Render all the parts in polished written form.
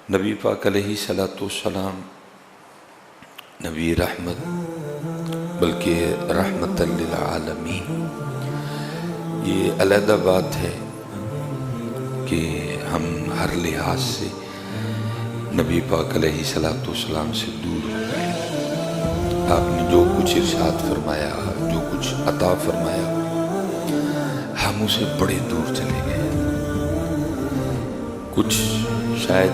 نبی پاک علیہ صلاۃ والسلام نبی رحمت بلکہ رحمت للعالمین، یہ علیحدہ بات ہے کہ ہم ہر لحاظ سے نبی پاک علیہ صلاۃ والسلام سے دور ہو گئے۔ آپ نے جو کچھ ارشاد فرمایا، جو کچھ عطا فرمایا، ہم اسے بڑے دور چلے گئے۔ کچھ شاید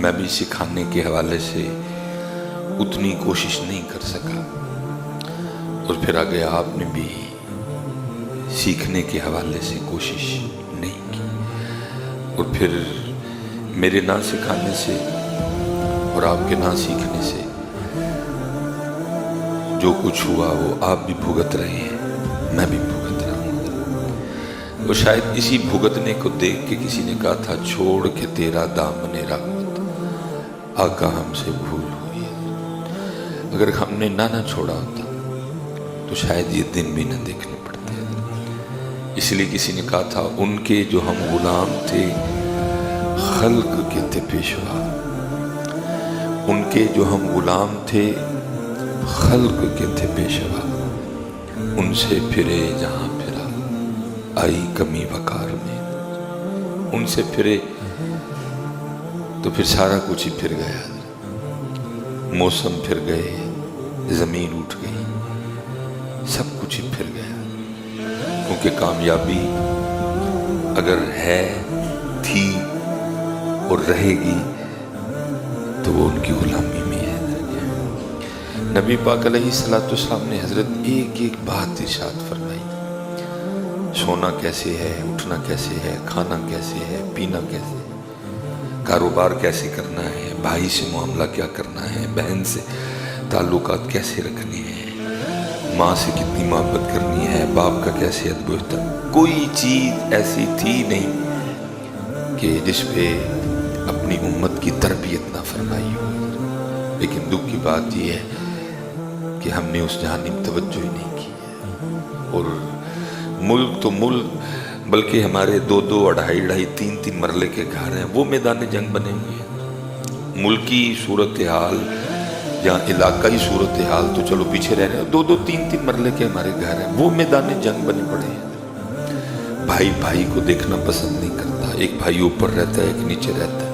میں بھی سکھانے کے حوالے سے اتنی کوشش نہیں کر سکا، اور پھر آگے آپ نے بھی سیکھنے کے حوالے سے کوشش نہیں کی، اور پھر میرے نہ سکھانے سے اور آپ کے نہ سیکھنے سے جو کچھ ہوا وہ آپ بھی بھگت رہے ہیں، میں بھی بھگت رہا ہوں۔ اور شاید اسی بھگتنے کو دیکھ کے کسی نے کہا تھا، چھوڑ کے تیرا دامن رحمت آقا ہم سے بھول ہوئی ہے۔ اگر ہم نے نہ چھوڑا ہوتا تو شاید یہ دن بھی نہ دیکھنے پڑتے۔ اس لیے کسی نے کہا تھا، ان کے جو ہم غلام تھے خلق کے تھے پیشوا، ان کے جو ہم غلام تھے خلق کے تھے پیشوا، ان سے پھرے جہاں پھرا آئی کمی وقار میں، ان سے پھرے تو پھر سارا کچھ ہی پھر گیا، موسم پھر گئے، زمین اٹھ گئی، سب کچھ ہی پھر گیا، کیونکہ کامیابی اگر ہے، تھی اور رہے گی تو وہ ان کی غلامی میں ہے۔ نبی پاک علیہ الصلوۃ والسلام نے حضرت ایک ایک بات ارشاد فرمائی، سونا کیسے ہے، اٹھنا کیسے ہے، کھانا کیسے ہے، پینا کیسے ہے، کاروبار کیسے کرنا ہے، بھائی سے معاملہ کیا کرنا ہے، بہن سے تعلقات کیسے رکھنے ہیں، ماں سے کتنی محبت کرنی ہے، باپ کا کیسے ادب و احترام۔ کوئی چیز ایسی تھی نہیں کہ جس پہ اپنی امت کی تربیت نہ فرمائی ہو، لیکن دکھ کی بات یہ ہے کہ ہم نے اس جانب توجہ ہی نہیں کی ہے۔ اور ملک تو ملک، بلکہ ہمارے 2-2، 2.5، 3-3 مرلے کے گھر ہیں، وہ میدان جنگ بنے ہوئے ہیں۔ ملکی صورتحال یا علاقائی صورتحال تو چلو پیچھے رہ رہے ہیں، 2-2، 3-3 مرلے کے ہمارے گھر ہیں، وہ میدان جنگ بنے پڑے ہیں۔ بھائی بھائی کو دیکھنا پسند نہیں کرتا، ایک بھائی اوپر رہتا ہے، ایک نیچے رہتا ہے،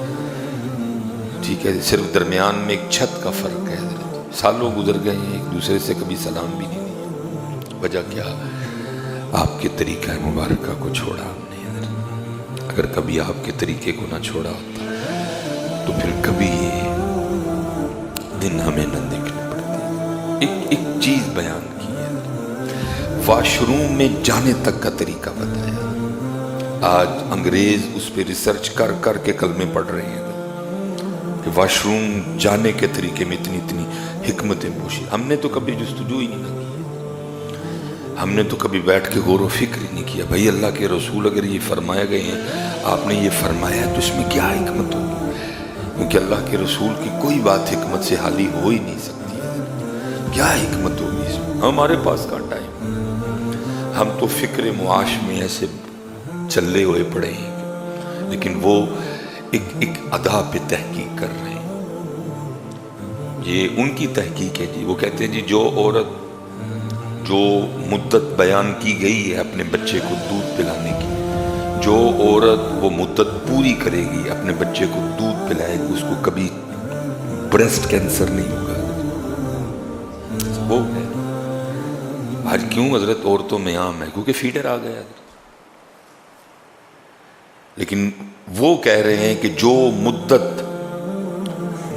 ٹھیک ہے، صرف درمیان میں ایک چھت کا فرق ہے۔ سالوں گزر گئے ہیں، ایک دوسرے سے کبھی سلام بھی نہیں دیا۔ وجہ کیا؟ آپ کے طریقہ مبارکہ کو چھوڑا ہم نے۔ اگر کبھی آپ کے طریقے کو نہ چھوڑا ہوتا تو پھر کبھی یہ دن ہمیں نہ دیکھنے پڑتے۔ ایک چیز بیان کی ہے، واش روم میں جانے تک کا طریقہ بتایا۔ آج انگریز اس پہ ریسرچ کر کر کے کلمے پڑھ رہے ہیں کہ واش روم جانے کے طریقے میں اتنی حکمتیں پوشی۔ ہم نے تو کبھی جستجو ہی نہیں کی، ہم نے تو کبھی بیٹھ کے غور و فکر ہی نہیں کیا، بھائی اللہ کے رسول اگر یہ فرمایا گئے ہیں، آپ نے یہ فرمایا ہے تو اس میں کیا حکمت ہوگی؟ کیونکہ اللہ کے رسول کی کوئی بات حکمت سے حالی ہو ہی نہیں سکتی ہے۔ کیا حکمت ہوگی اس میں؟ ہمارے پاس کا ٹائم، ہم تو فکر معاش میں ایسے چلے ہوئے پڑے ہیں، لیکن وہ ایک ادا پہ تحقیق کر رہے ہیں۔ یہ ان کی تحقیق ہے جی۔ وہ کہتے ہیں جی، جو عورت جو مدت بیان کی گئی ہے اپنے بچے کو دودھ پلانے کی، جو عورت وہ مدت پوری کرے گی، اپنے بچے کو دودھ پلائے گی، اس کو کبھی بریسٹ کینسر نہیں ہوگا۔ وہ ہے آج کیوں حضرت عورتوں میں عام ہے؟ کیونکہ فیڈر آ گیا ہے۔ لیکن وہ کہہ رہے ہیں کہ جو مدت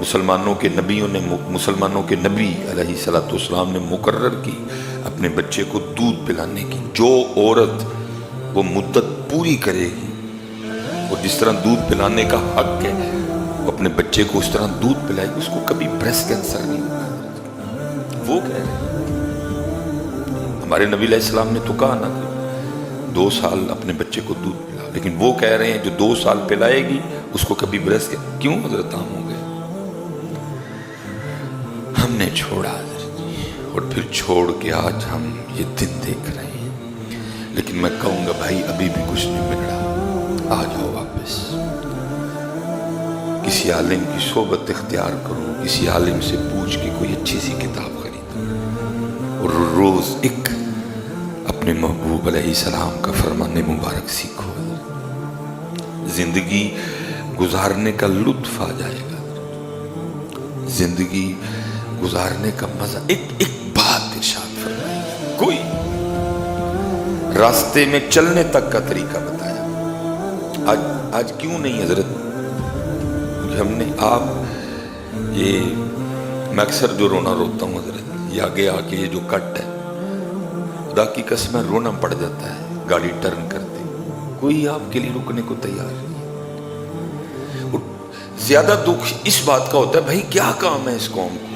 مسلمانوں کے نبی علیہ الصلوۃ والسلام نے مقرر کی اپنے بچے کو دودھ پلانے کی، جو عورت وہ مدت پوری کرے گی، اور جس طرح دودھ پلانے کا حق ہے وہ اپنے بچے کو اس طرح دودھ پلائے گی، اس کو کبھی بریسٹ کینسر نہیں ہوگا۔ وہ کہہ رہے ہیں، ہمارے نبی علیہ السلام نے تو کہا نا کہ 2 سال اپنے بچے کو دودھ پلا، لیکن وہ کہہ رہے ہیں جو 2 سال پلائے گی اس کو کبھی بریسٹ کینسر۔ کیوں حضرت عام ہو گئے؟ ہم نے چھوڑا حضرت، اور پھر چھوڑ کے آج ہم یہ دن دیکھ رہے ہیں۔ لیکن میں کہوں گا بھائی ابھی بھی کچھ نہیں بگڑا، آ جاؤ واپس، کسی عالم کی صحبت اختیار کروں، کسی عالم سے پوچھ کے کوئی اچھی سی کتاب خریدوں اور روز ایک اپنے محبوب علیہ السلام کا فرمان مبارک سیکھو، زندگی گزارنے کا لطف آ جائے گا، زندگی گزارنے کا مزہ۔ ایک بات ارشاد فرمائی، کوئی راستے میں چلنے تک کا طریقہ بتایا۔ آج کیوں نہیں حضرت، ہم نے آپ یہ میں اکثر جو رونا روتا ہوں حضرت، یہ آگے آ کے یہ جو کٹ ہے، خدا کی قسم رونا پڑ جاتا ہے گاڑی ٹرن کرتے، کوئی آپ کے لیے رکنے کو تیار نہیں۔ زیادہ دکھ اس بات کا ہوتا ہے بھائی کیا کام ہے اس قوم کو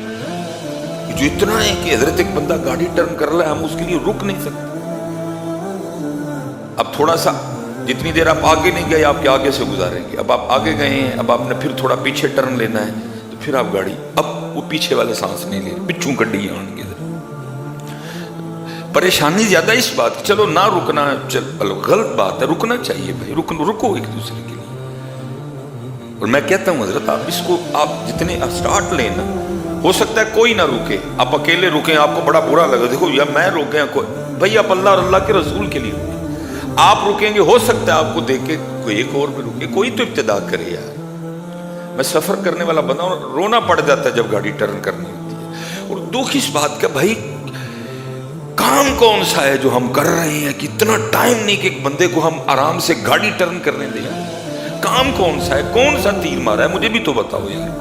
جو اتنا ہے کہ حضرت ایک بندہ گاڑی ٹرن کر رہا ہے، ہم اس کے لیے رک نہیں سکتے۔ اب تھوڑا سا جتنی دیر آپ آگے نہیں گئے آپ کے آگے سے گزاریں گے، اب آپ آگے گئے ہیں، اب آپ نے پھر تھوڑا پیچھے ٹرن لینا ہے تو پھر آپ گاڑی، اب وہ پیچھے والے سانس نہیں لے، پچھوں گڈی آن گے۔ پریشانی زیادہ اس بات کی، چلو نہ رکنا غلط بات ہے، رکنا چاہیے بھائی، رکو ایک دوسرے کے لیے۔ اور میں کہتا ہوں حضرت آپ اس کو آپ جتنے سٹارٹ لیں نا، ہو سکتا ہے کوئی نہ رکے، آپ اکیلے رکیں آپ کو بڑا برا لگا، دیکھو یا میں روکیں کوئی، بھائی آپ اللہ اور اللہ کے رسول کے لیے رکیں، آپ رکیں گے ہو سکتا ہے آپ کو دیکھ کے کوئی ایک اور بھی رکے، کوئی تو ابتدا کرے یار۔ میں سفر کرنے والا بندہ ہوں، رونا پڑ جاتا ہے جب گاڑی ٹرن کرنی ہوتی ہے، اور دکھ اس بات کا بھائی کام کون سا ہے جو ہم کر رہے ہیں کہ اتنا ٹائم نہیں کہ ایک بندے کو ہم آرام سے گاڑی ٹرن کرنے دیں، کام کون سا ہے، کون سا تیر مارا ہے، مجھے بھی تو بتاؤ یار۔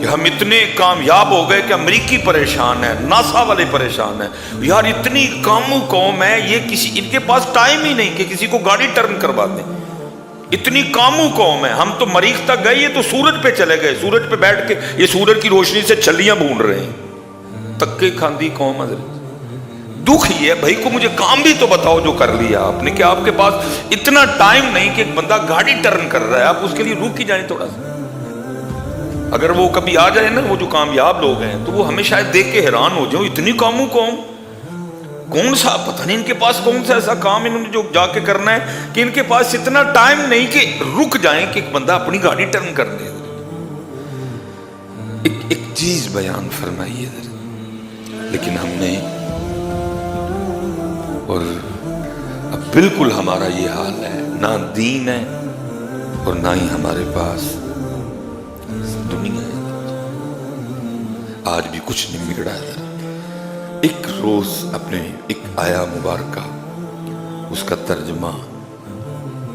کہ ہم اتنے کامیاب ہو گئے کہ امریکی پریشان ہے، ناسا والے پریشان ہیں یار، اتنی کاموں قوم ہے یہ، ان کے پاس ٹائم ہی نہیں کہ کسی کو گاڑی ٹرن کروا دیں، اتنی کاموں قوم ہے۔ ہم تو مریخ تک گئے، یہ تو سورج پہ چلے گئے، سورج پہ بیٹھ کے یہ سورج کی روشنی سے چھلیاں بھون رہے ہیں، تکے کھاندی قوم حضرت۔ دکھ یہ ہے بھائی کو مجھے کام بھی تو بتاؤ جو کر لیا آپ نے، کہ آپ کے پاس اتنا ٹائم نہیں کہ ایک بندہ گاڑی ٹرن کر رہا ہے، آپ اس کے لیے رک ہی جائیں تھوڑا سا۔ اگر وہ کبھی آ جائے نا وہ جو کامیاب لوگ ہیں تو وہ ہمیں شاید دیکھ کے حیران ہو جاؤ، اتنی کاموں قوم، کون سا پتہ نہیں ان کے پاس کون سا ایسا کام انہوں نے جو جا کے کرنا ہے کہ ان کے پاس اتنا ٹائم نہیں کہ رک جائیں کہ ایک بندہ اپنی گاڑی ٹرن کر دے۔ ایک چیز بیان فرمائیے لیکن ہم نے، اور اب بالکل ہمارا یہ حال ہے، نہ دین ہے اور نہ ہی ہمارے پاس دنیا ہے، آج بھی کچھ نہیں بگڑا ہے۔ ایک روز اپنے ایک آیا مبارکہ، اس کا ترجمہ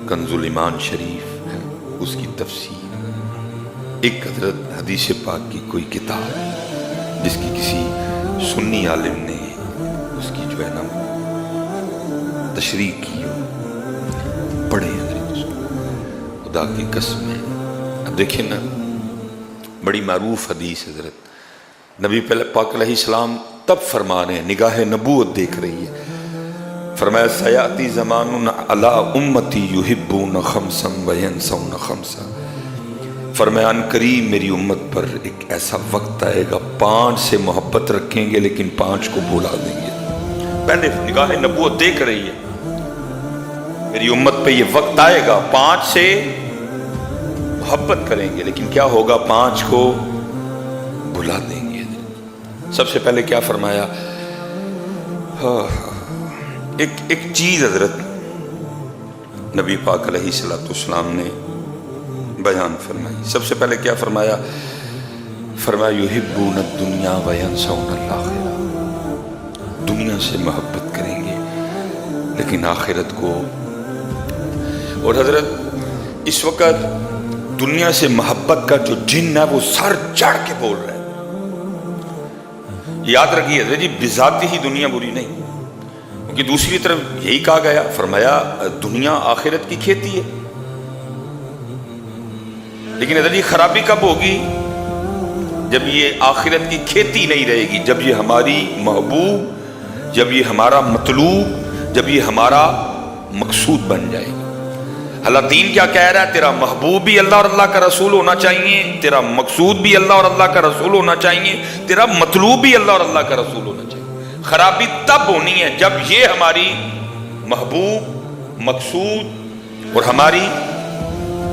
کنز الایمان شریف ہے، اس کی تفسیر، ایک حضرت حدیث پاک کی کوئی کتاب جس کی کسی سنی عالم نے اس کی جو ہے نا تشریح کی ہو، پڑھے حضرت اس کو، خدا کی قسم ہے۔ اب دیکھیں نا، بڑی معروف حدیث حضرت نبی پاک علیہ السلام تب فرما رہے ہیں، نگاہ نبوت دیکھ رہی ہے، فرمایا سیاتی زمان علی امتی یحبون خمسا وینسون خمسا، فرمایا ان قریب میری امت پر ایک ایسا وقت آئے گا 5 سے محبت رکھیں گے لیکن 5 کو بھلا دیں گے۔ پہلے نگاہ نبوت دیکھ رہی ہے میری امت پہ یہ وقت آئے گا 5 سے محبت کریں گے لیکن کیا ہوگا 5 کو بھلا دیں گے۔ سب سے پہلے کیا فرمایا، ایک چیز حضرت نبی پاک علیہ السلام نے بیان فرمائی۔ سب سے پہلے کیا فرمایا، فرمایا یحبون الدنیا وینسون الآخرہ، دنیا سے محبت کریں گے لیکن آخرت کو۔ اور حضرت اس وقت دنیا سے محبت کا جو جن ہے وہ سر چڑھ کے بول رہا ہے۔ یاد رکھیے حضرت جی، بذات ہی دنیا بری نہیں، کیونکہ دوسری طرف یہی کہا گیا، فرمایا دنیا آخرت کی کھیتی ہے، لیکن حضرت جی خرابی کب ہوگی، جب یہ آخرت کی کھیتی نہیں رہے گی، جب یہ ہماری محبوب، جب یہ ہمارا مطلوب، جب یہ ہمارا مقصود بن جائے گی۔ اللہ دین کیا کہہ رہا ہے، تیرا محبوب بھی اللہ اور اللہ کا رسول ہونا چاہیے، تیرا مقصود بھی اللہ اور اللہ کا رسول ہونا چاہیے، تیرا مطلوب بھی اللہ اور اللہ کا رسول ہونا چاہیے۔ خرابی تب ہونی ہے جب یہ ہماری محبوب، مقصود اور ہماری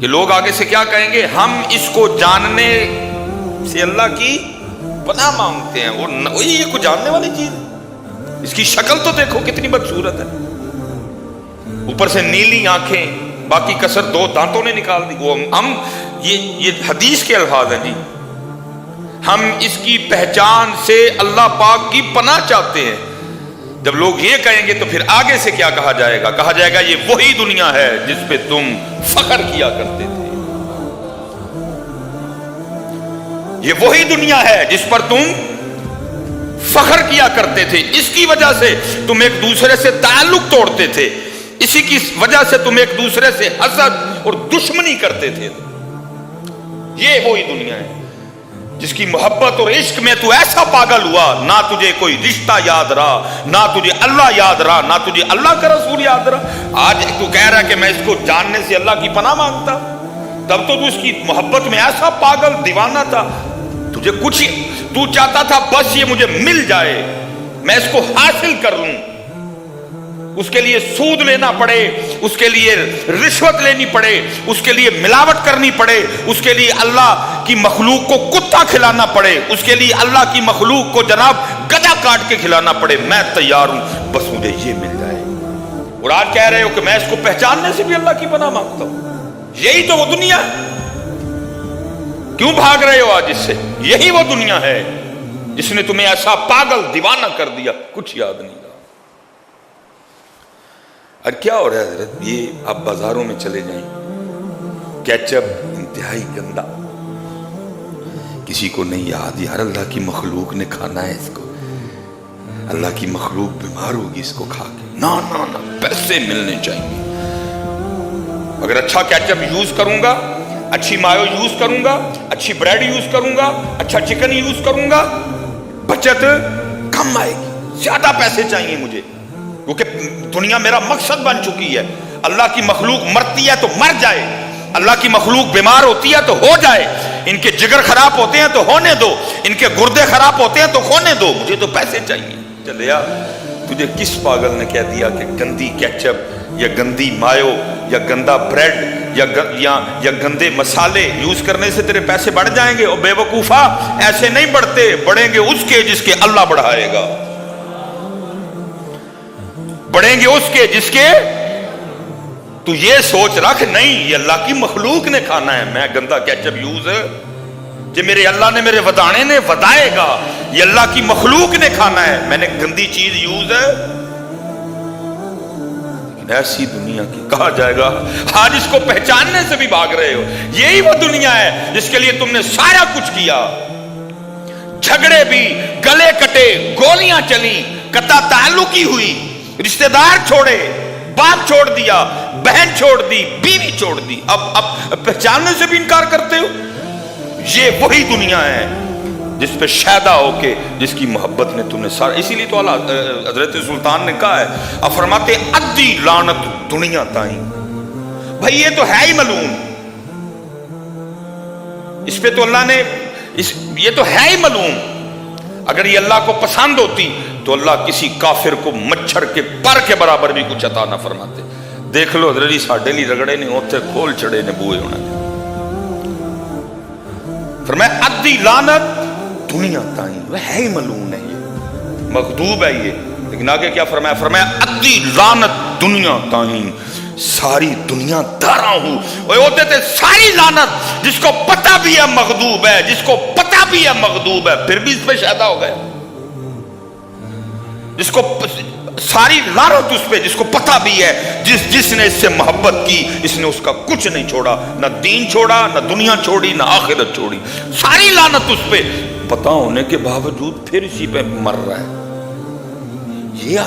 کہ لوگ آگے سے کیا کہیں گے؟ ہم اس کو جاننے سے اللہ کی پناہ مانگتے ہیں. وہ یہ کو جاننے والی چیز ہے. اس کی شکل تو دیکھو کتنی بدصورت ہے، اوپر سے نیلی آنکھیں، باقی کسر 2 دانتوں نے نکال دی. وہ ہم یہ حدیث کے الفاظ ہیں جی. ہم اس کی پہچان سے اللہ پاک کی پناہ چاہتے ہیں. جب لوگ یہ کہیں گے تو پھر آگے سے کیا کہا جائے گا؟ کہا جائے گا یہ وہی دنیا ہے جس پہ تم فخر کیا کرتے تھے، یہ وہی دنیا ہے جس پر تم فخر کیا کرتے تھے. اس کی وجہ سے تم ایک دوسرے سے تعلق توڑتے تھے، اسی کی وجہ سے تم ایک دوسرے سے حسد اور دشمنی کرتے تھے. یہ وہی دنیا ہے جس کی محبت اور عشق میں تو ایسا پاگل ہوا، نہ تجھے کوئی رشتہ یاد رہا، نہ تجھے اللہ یاد رہا، نہ تجھے اللہ کا رسول یاد رہا. آج تو کہہ رہا ہے کہ میں اس کو جاننے سے اللہ کی پناہ مانگتا، تب تو اس کی محبت میں ایسا پاگل دیوانہ تھا. تجھے کچھ تو چاہتا تھا بس یہ مجھے مل جائے، میں اس کو حاصل کر لوں. اس کے لیے سود لینا پڑے، اس کے لیے رشوت لینی پڑے، اس کے لیے ملاوٹ کرنی پڑے، اس کے لیے اللہ کی مخلوق کو کتا کھلانا پڑے، اس کے لیے اللہ کی مخلوق کو جناب گدھا کاٹ کے کھلانا پڑے. میں تیار ہوں بس مجھے یہ مل جائے. اور آج کہہ رہے ہو کہ میں اس کو پہچاننے سے بھی اللہ کی پناہ مانگتا ہوں. یہی تو وہ دنیا ہے. کیوں بھاگ رہے ہو آج اس سے؟ یہی وہ دنیا ہے جس نے تمہیں ایسا پاگل دیوانہ کر دیا، کچھ یاد نہیں رہا. اور کیا ہو رہا ہے حضرت؟ یہ آپ بازاروں میں چلے جائیں، کیچپ انتہائی گندا، کسی کو نہیں یاد یار اللہ کی مخلوق نے کھانا ہے اس کو، اللہ کی مخلوق بیمار ہوگی اس کو کھا کے. نا نا نا، پیسے ملنے چاہیے. اگر اچھا کیچپ یوز کروں گا، اچھی مایو یوز کروں گا، اچھی بریڈ یوز کروں گا، اچھا چکن یوز کروں گا، بچت کم آئے گی. زیادہ پیسے چاہیے مجھے، کیونکہ دنیا میرا مقصد بن چکی ہے. اللہ کی مخلوق مرتی ہے تو مر جائے، اللہ کی مخلوق بیمار ہوتی ہے تو ہو جائے، ان کے جگر خراب ہوتے ہیں تو ہونے دو، ان کے گردے خراب ہوتے ہیں تو ہونے دو، مجھے تو پیسے چاہیے. چلیا تجھے کس پاگل نے کہہ دیا کہ گندی کیچپ یا گندی مایو یا گندا بریڈ یا گندے مسالے یوز کرنے سے تیرے پیسے بڑھ جائیں گے؟ اور بے وقوفا، ایسے نہیں بڑھتے، بڑھیں گے اس کے جس کے اللہ بڑھائے گا، بڑھیں گے اس کے جس کے. تو یہ سوچ رکھ نہیں یہ اللہ کی مخلوق نے کھانا ہے. میں گندا کیچپ یوز جو میرے اللہ نے میرے ودانے نے ودائے گا، یہ اللہ کی مخلوق نے کھانا ہے، میں نے گندی چیز یوز ہے. ایسی دنیا کی کہا جائے گا آج اس کو پہچاننے سے بھی بھاگ رہے ہو. یہی وہ دنیا ہے جس کے لیے تم نے سارا کچھ کیا. جھگڑے بھی، گلے کٹے، گولیاں چلی، قطع تعلقی ہوئی، رشتہ دار چھوڑے، باپ چھوڑ دیا، بہن چھوڑ دی، بیوی چھوڑ دی. اب پہچاننے سے بھی انکار کرتے ہو. یہ وہی دنیا ہے جس پہ شیدا ہو کے جس کی محبت نے تم نے سارا. اسی لیے تو حضرت سلطان نے کہا ہے، اب فرماتے ادی لعنت دنیا تائیں. بھائی یہ تو ہے ہی ملعون، اس پہ تو اللہ نے یہ تو ہے ہی ملعون. اگر یہ اللہ کو پسند ہوتی تو اللہ کسی کافر کو مچھر کے پر کے برابر بھی کچھ عطا نہ فرماتے. دیکھ لو حضرت جی ساڈے لی رگڑے نے اوتھے کھول چڑے نے بوئے ہونا. فرمایا ادی لعنت دنیا تائیں، وہ ہے ہی ملعون ہے، یہ مغضوب ہے یہ. لیکن آگے کیا فرمایا؟ فرمایا ادی لعنت دنیا تائیں، ساری دنیا دارا ہوں. وہ ہوتے تھے ساری لعنت، جس کو پتہ بھی ہے مغضوب ہے، جس کو پتہ بھی ہے مغضوب ہے، پھر بھی اس پہ شیدا ہو گئے. جس کو ساری لعنت اس پہ، جس کو پتہ بھی ہے، جس نے اس سے محبت کی، اس نے اس کا کچھ نہیں چھوڑا، نہ دین چھوڑا، نہ دنیا چھوڑی، نہ آخرت چھوڑی. ساری لعنت اس پہ، پتہ ہونے کے باوجود پھر اسی پہ مر رہا ہے. یہ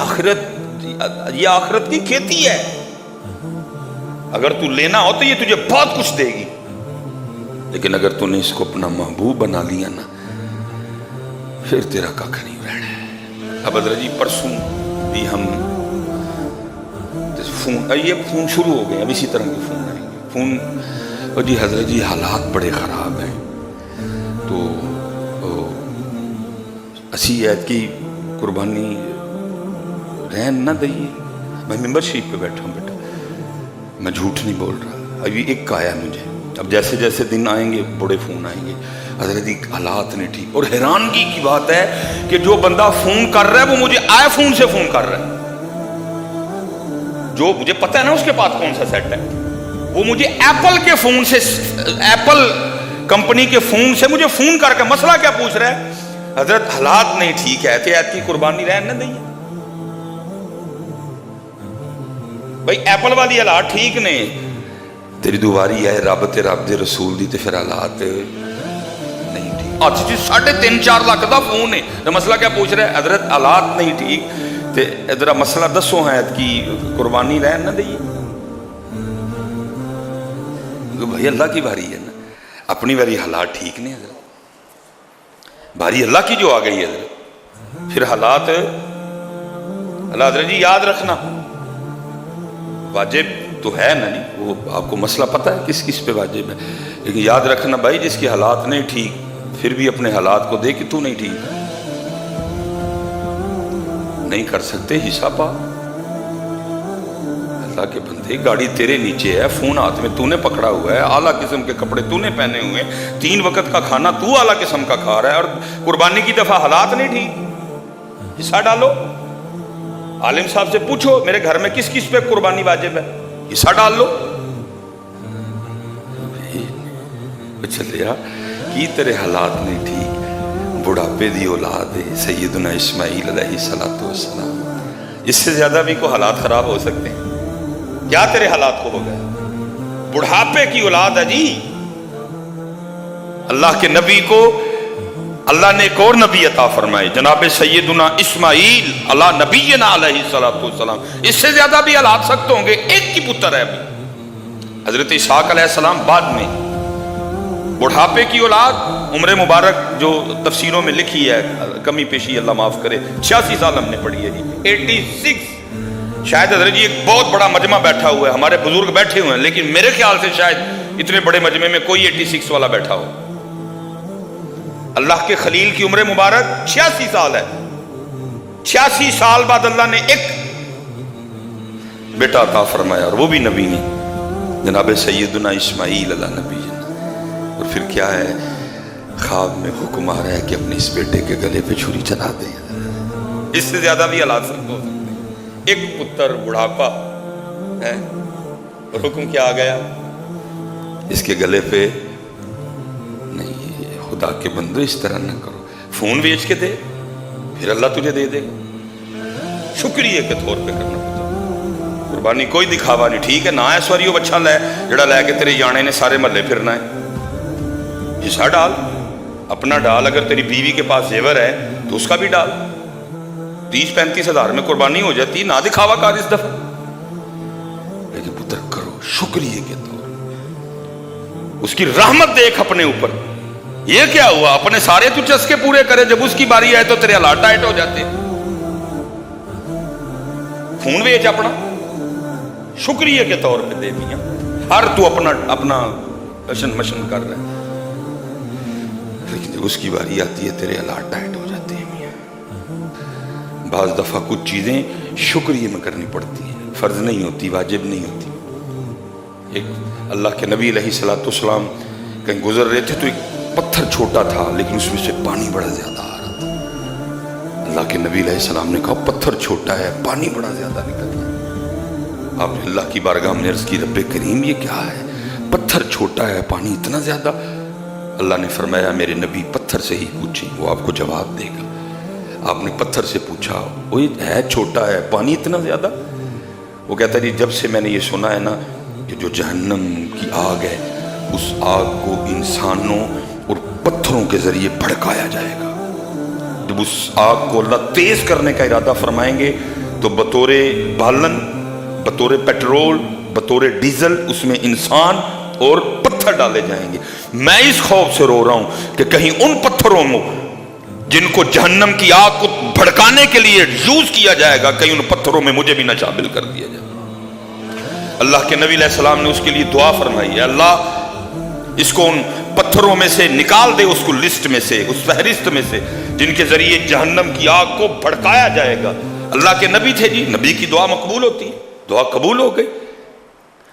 آخرت کی کھیتی ہے. اگر تو لینا ہو تو یہ تجھے بہت کچھ دے گی، لیکن اگر تو نے اس کو اپنا محبوب بنا لیا نا، پھر تیرا ککھ نہیں رہنا. اب حضرت جی پرسوں بھی ہم یہ فون شروع ہو گئے، اب اسی طرح کے فون آئیں گے. فون جی حضرت جی حالات بڑے خراب ہیں، تو 80 عید کی قربانی رہن نہ دئیے. میں ممبر شریف پہ بیٹھا ہوں بیٹا، میں جھوٹ نہیں بول رہا. ابھی ایک آیا مجھے، اب جیسے جیسے دن آئیں گے بڑے فون آئیں گے، حضرت حالات نہیں ٹھیک. اور حیرانگی کی بات ہے کہ جو بندہ فون کر رہا ہے وہ مجھے آئی فون سے فون کر رہا ہے، جو مجھے پتا ہے نا اس کے پاس کون سا سیٹ ہے، وہ مجھے ایپل کے فون سے، ایپل کمپنی کے فون سے مجھے فون کر کے مسئلہ کیا پوچھ رہا ہے؟ حضرت حالات نہیں ٹھیک ہے، ایت کی قربانی رہنے نہ دیں. بھائی ایپل والی حالات ٹھیک نہیں، تیری دواری ہے رب تے رب دے رسول دی تے پھر حالات نہیں ٹھیک. اچھا جی 3.5-4 لاکھ دا فون ہے تو مسئلہ کیا پوچھ رہا ہے؟ حضرت حالات نہیں ٹھیک تے ادھر مسئلہ دسو ہے کی قربانی رہن نہ دئیے. بھائی اللہ کی باری ہے نا، اپنی باری حالات ٹھیک نہیں حضرت، باری اللہ کی جو آ گئی ہے حضرت، پھر حالات اللہ حضرت جی یاد رکھنا واجب تو ہے نا، نہیں وہ آپ کو مسئلہ پتہ ہے کس کس پہ واجب ہے، لیکن یاد رکھنا بھائی جس کے حالات نہیں ٹھیک پھر بھی اپنے حالات کو دے کہ تو نہیں ٹھیک، نہیں کر سکتے حصہ پا. اللہ کے بندے گاڑی تیرے نیچے ہے، فون ہاتھ میں تو نے پکڑا ہوا ہے، اعلیٰ قسم کے کپڑے تو نے پہنے ہوئے، 3 وقت کا کھانا تو اعلیٰ قسم کا کھا رہا ہے، اور قربانی کی دفعہ حالات نہیں ٹھیک. حصہ ڈالو، عالم صاحب سے پوچھو میرے گھر میں کس کس پہ قربانی واجب ہے، حصہ ڈال لو. چلیا کی تیرے حالات نہیں ٹھیک، بڑھاپے دی اولاد ہے سیدنا اسماعیل علیہ السلام، اس سے زیادہ بھی کوئی حالات خراب ہو سکتے ہیں؟ کیا تیرے حالات کو ہو گئے؟ بڑھاپے کی اولاد ہے جی. اللہ کے نبی کو اللہ نے ایک اور نبی عطا فرمائی، جناب سیدنا اسماعیل علی نبینا علیہ السلام. اس سے زیادہ بھی حالات سخت ہوں گے، ایک کی پتر ہے ابھی حضرت اسحاق علیہ السلام، بعد میں بڑھاپے کی اولاد. عمر مبارک جو تفسیروں میں لکھی ہے، کمی پیشی اللہ معاف کرے، 86 سال ہم نے پڑھی ہے جی، 86. شاید حضرت جی ایک بہت بڑا مجمع بیٹھا ہوا ہے، ہمارے بزرگ بیٹھے ہوئے ہیں، لیکن میرے خیال سے شاید اتنے بڑے مجمع میں کوئی 86 والا بیٹھا ہو. اللہ کے خلیل کی عمر مبارک 86 سال ہے. 86 سال بعد اللہ نے ایک بیٹا عطا فرمایا، اور وہ بھی نبی نے، جناب سیدنا اسماعیل علیہ نبی. اور پھر کیا ہے، خواب میں حکم آ رہا ہے کہ اپنے اس بیٹے کے گلے پہ چھری چلا دیں. اس سے زیادہ بھی حالات سخت ہو سکتے ہیں. ایک پتر بڑھاپا ہے اور حکم کیا آ گیا، اس کے گلے پہ نہیں. خدا کے بندو اس طرح نہ کرو، فون بیچ کے دے پھر اللہ تجھے دے دے گا، شکریہ کے طور پہ کرنا پڑتا. قربانی کوئی دکھاوا نہیں، ٹھیک ہے نہ ایسوریو بچہ لے جڑا لے کے تیرے جانے نے سارے محلے پھرنا ہے. حصہ ڈال، اپنا ڈال. اگر تیری بیوی کے پاس زیور ہے تو اس کا بھی ڈال. 30-35 ہزار میں قربانی ہو جاتی، نہ دکھاوا کر اس دفعہ، لیکن پتر کرو شکریہ کے طور. اس کی رحمت دیکھ اپنے اوپر. یہ کیا ہوا، اپنے سارے تو چسکے پورے کرے، جب اس کی باری آئے تو تیرے حالات ٹائٹ ہو جاتے. فون بیچ اپنا، شکریہ کے طور پہ دے دیا. ہر تو اپنا اشن مشن کر رہا ہے، لیکن جب اس کی باری آتی ہے تیرے حالات ٹائٹ ہو جاتے ہیں. بعض دفعہ کچھ چیزیں شکریہ میں کرنی پڑتی ہیں، فرض نہیں ہوتی، واجب نہیں ہوتی. ایک اللہ کے نبی علیہ السلام کہیں گزر رہے تھے تو ایک پتھر چھوٹا تھا لیکن اس میں سے پانی بڑا زیادہ آ رہا تھا. اللہ کے نبی علیہ السلام نے کہا پتھر چھوٹا ہے پانی بڑا زیادہ نکل رہا ہے. آپ نے اللہ کی بارگاہ میں عرض کی رب کریم یہ کیا ہے، پتھر چھوٹا ہے پانی اتنا زیادہ. اللہ نے فرمایا میرے نبی پتھر سے ہی پوچھیں وہ آپ کو جواب دے گا. آپ نے پتھر سے پوچھا، وہ ہے چھوٹا ہے پانی اتنا زیادہ. وہ کہتا ہے جب سے میں نے یہ سنا ہے نا کہ جو جہنم کی آگ ہے اس آگ کو انسانوں اور پتھروں کے ذریعے بھڑکایا جائے گا. جب اس آگ کو اللہ تیز کرنے کا ارادہ فرمائیں گے تو بطور بالن، بطور پیٹرول، بطور ڈیزل اس میں انسان اور پتھر ڈالے جائیں گے. میں اس خوف سے رو رہا ہوں کہ کہیں ان پتھروں میں جن کو جہنم کی آگ کو بھڑکانے کے لیے یوز کیا جائے گا، کہیں ان پتھروں میں مجھے بھی نہ شامل کر دیا جائے. اللہ کے نبی علیہ السلام نے اس کے لیے دعا فرمائی ہے اللہ اس کو ان پتھروں میں سے نکال دے، اس کو لسٹ میں سے، اس فہرست میں سے جن کے ذریعے جہنم کی آگ کو بھڑکایا جائے گا. اللہ کے نبی تھے جی، نبی کی دعا مقبول ہوتی ہے، دعا قبول ہو گئی.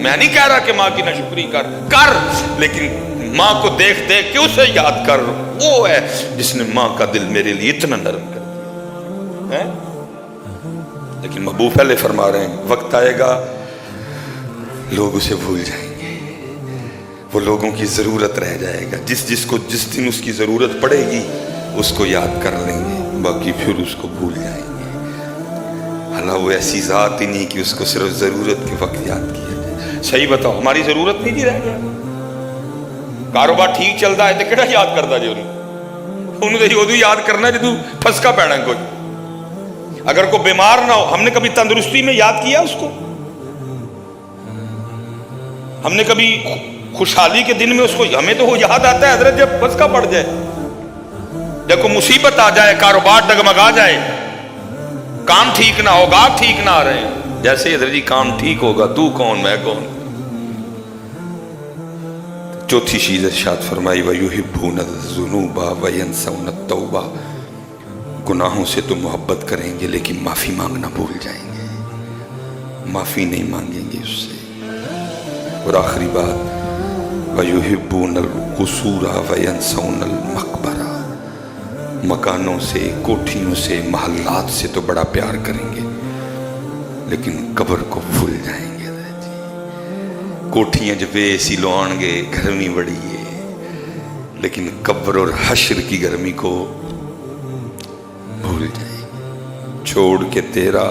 میں نہیں کہہ رہا کہ ماں کی ناشکری کر، لیکن ماں کو دیکھ دیکھ کے اسے یاد کر، وہ ہے جس نے ماں کا دل میرے لیے اتنا نرم کر دیا ہے۔ لیکن محبوب پہلے فرما رہے ہیں وقت آئے گا لوگ اسے بھول جائیں گے، وہ لوگوں کی ضرورت رہ جائے گا، جس کو جس دن اس کی ضرورت پڑے گی اس کو یاد کر لیں گے، باقی پھر اس کو بھول جائیں گے۔ اللہ وہ ایسی ذات ہی نہیں کہ اس کو صرف ضرورت کے وقت یاد کیا جائے۔ صحیح بتاؤ ہماری ضرورت نہیں جی رہ گیا، کاروبار ٹھیک چلتا ہے تو کہڑا یاد کرتا جی انہوں تو ادو یاد کرنا جدو پھسکا پینا کوئی، اگر کوئی بیمار نہ ہو۔ ہم نے کبھی تندرستی میں یاد کیا اس کو؟ ہم نے کبھی خوشحالی کے دن میں اس کو؟ ہمیں تو وہ یاد آتا ہے حضرت جب پھسکا پڑ جائے، جب کوئی مصیبت آ جائے، کاروبار ڈگمگا جائے، کام ٹھیک نہ ہو، گاہک ٹھیک نہ آ رہے ہیں، جیسے حضرت جی کام ٹھیک ہوگا تو کون میں کون۔ چوتھی چیز ارشاد فرمائی وَيُحِبُّونَ الذُّنُوبَ وَيَنسَوْنَ التَّوْبَةَ، گناہوں سے تو محبت کریں گے لیکن معافی مانگنا بھول جائیں گے، معافی نہیں مانگیں گے اس سے۔ اور آخری بات وَيُحِبُّونَ الْقُصُورَ وَيَنسَوْنَ الْمَقْبَرَةَ، مکانوں سے، کوٹھیوں سے، محلات سے تو بڑا پیار کریں گے لیکن قبر کو بھول جائیں گے۔ کوٹھیاں جب اے سی لوان گے، گرمی بڑی ہے، لیکن قبر اور حشر کی گرمی کو بھول جائیں گے۔ چھوڑ کے تیرا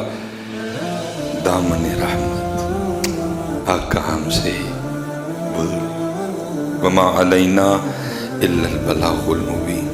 دامن رحمت، آقا ہم سے بھول، وما علینا الا البلاغ المبین۔